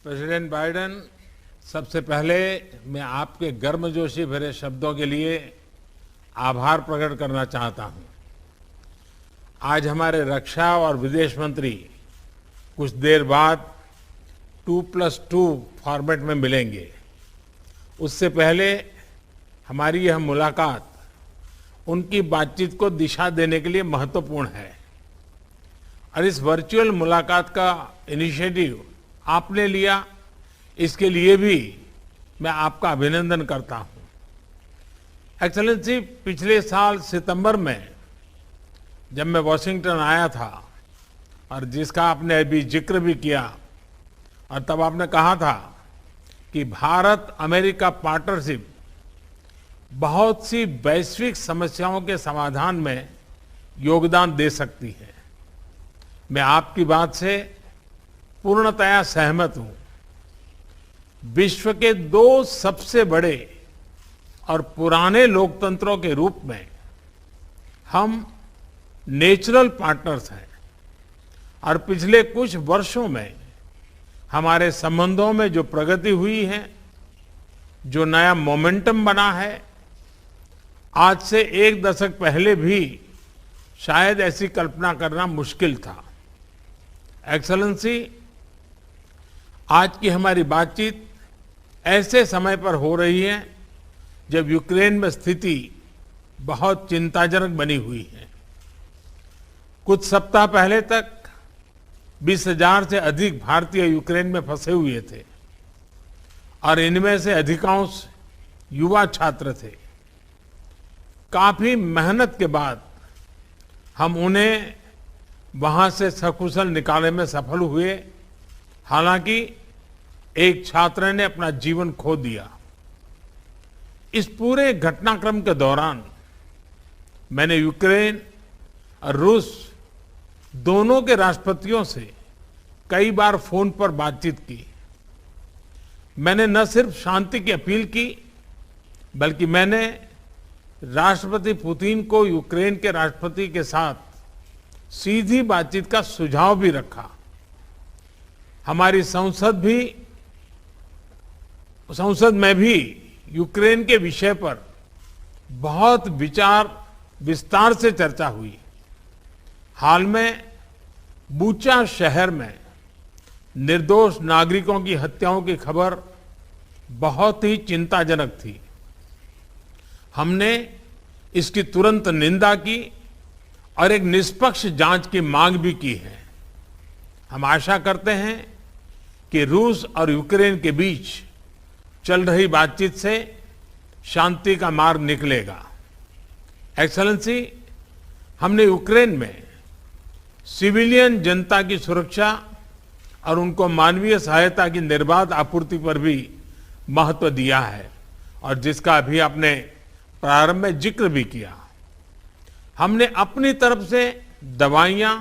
President Biden, सबसे पहले मैं आपके गर्मजोशी भरे शब्दों के लिए आभार प्रकट करना चाहता हूं। आज हमारे रक्षा और विदेश मंत्री कुछ देर बाद 2+2 फॉर्मेट में मिलेंगे। उससे पहले हमारी यह मुलाकात उनकी बातचीत को दिशा देने के लिए महत्वपूर्ण है और इस वर्चुअल मुलाकात का इनिशिएटिव आपने लिया, इसके लिए भी मैं आपका अभिनंदन करता हूं। एक्सेलेंसी, पिछले साल सितंबर में जब मैं वॉशिंगटन आया था और जिसका आपने अभी जिक्र भी किया, और तब आपने कहा था कि भारत अमेरिका पार्टनरशिप बहुत सी वैश्विक समस्याओं के समाधान में योगदान दे सकती है। मैं आपकी बात से पूर्णतया सहमत हूं। विश्व के दो सबसे बड़े और पुराने लोकतंत्रों के रूप में हम नेचुरल पार्टनर्स हैं और पिछले कुछ वर्षों में हमारे संबंधों में जो प्रगति हुई है, जो नया मोमेंटम बना है, आज से एक दशक पहले भी शायद ऐसी कल्पना करना मुश्किल था। एक्सेलेंसी, आज की हमारी बातचीत ऐसे समय पर हो रही है जब यूक्रेन में स्थिति बहुत चिंताजनक बनी हुई है। कुछ सप्ताह पहले तक 20,000 से अधिक भारतीय यूक्रेन में फंसे हुए थे और इनमें से अधिकांश युवा छात्र थे। काफी मेहनत के बाद हम उन्हें वहां से सकुशल निकालने में सफल हुए। हालांकि एक छात्र ने अपना जीवन खो दिया। इस पूरे घटनाक्रम के दौरान मैंने यूक्रेन और रूस दोनों के राष्ट्रपतियों से कई बार फोन पर बातचीत की। मैंने न सिर्फ शांति की अपील की, बल्कि मैंने राष्ट्रपति पुतिन को यूक्रेन के राष्ट्रपति के साथ सीधी बातचीत का सुझाव भी रखा। हमारी संसद में भी यूक्रेन के विषय पर बहुत विस्तार से चर्चा हुई। हाल में बूचा शहर में निर्दोष नागरिकों की हत्याओं की खबर बहुत ही चिंताजनक थी। हमने इसकी तुरंत निंदा की और एक निष्पक्ष जांच की मांग भी की है। हम आशा करते हैं कि रूस और यूक्रेन के बीच चल रही बातचीत से शांति का मार्ग निकलेगा। एक्सेलेंसी, हमने यूक्रेन में सिविलियन जनता की सुरक्षा और उनको मानवीय सहायता की निर्बाध आपूर्ति पर भी महत्व दिया है और जिसका अभी आपने प्रारंभ में जिक्र भी किया। हमने अपनी तरफ से दवाइयां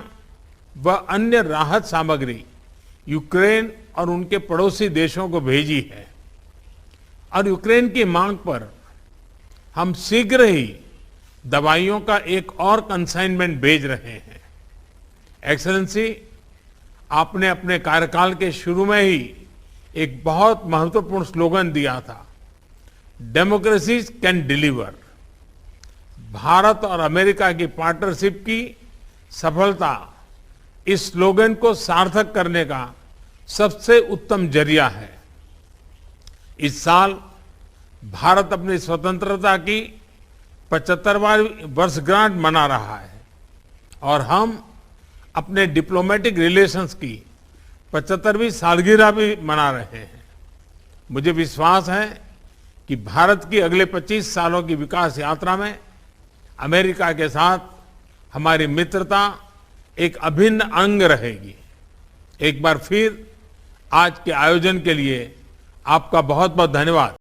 व अन्य राहत सामग्री यूक्रेन और उनके पड़ोसी देशों को भेजी है और यूक्रेन की मांग पर हम शीघ्र ही दवाइयों का एक और कंसाइनमेंट भेज रहे हैं। एक्सेलेंसी, आपने अपने कार्यकाल के शुरू में ही एक बहुत महत्वपूर्ण स्लोगन दिया था, डेमोक्रेसी कैन डिलीवर। भारत और अमेरिका की पार्टनरशिप की सफलता इस स्लोगन को सार्थक करने का सबसे उत्तम जरिया है। इस साल भारत अपनी स्वतंत्रता की 75वां वर्षगांठ मना रहा है और हम अपने डिप्लोमेटिक रिलेशंस की 75वीं सालगिरह भी मना रहे हैं। मुझे विश्वास है कि भारत की अगले 25 सालों की विकास यात्रा में अमेरिका के साथ हमारी मित्रता एक अभिन्न अंग रहेगी। एक बार फिर आज के आयोजन के लिए आपका बहुत बहुत धन्यवाद।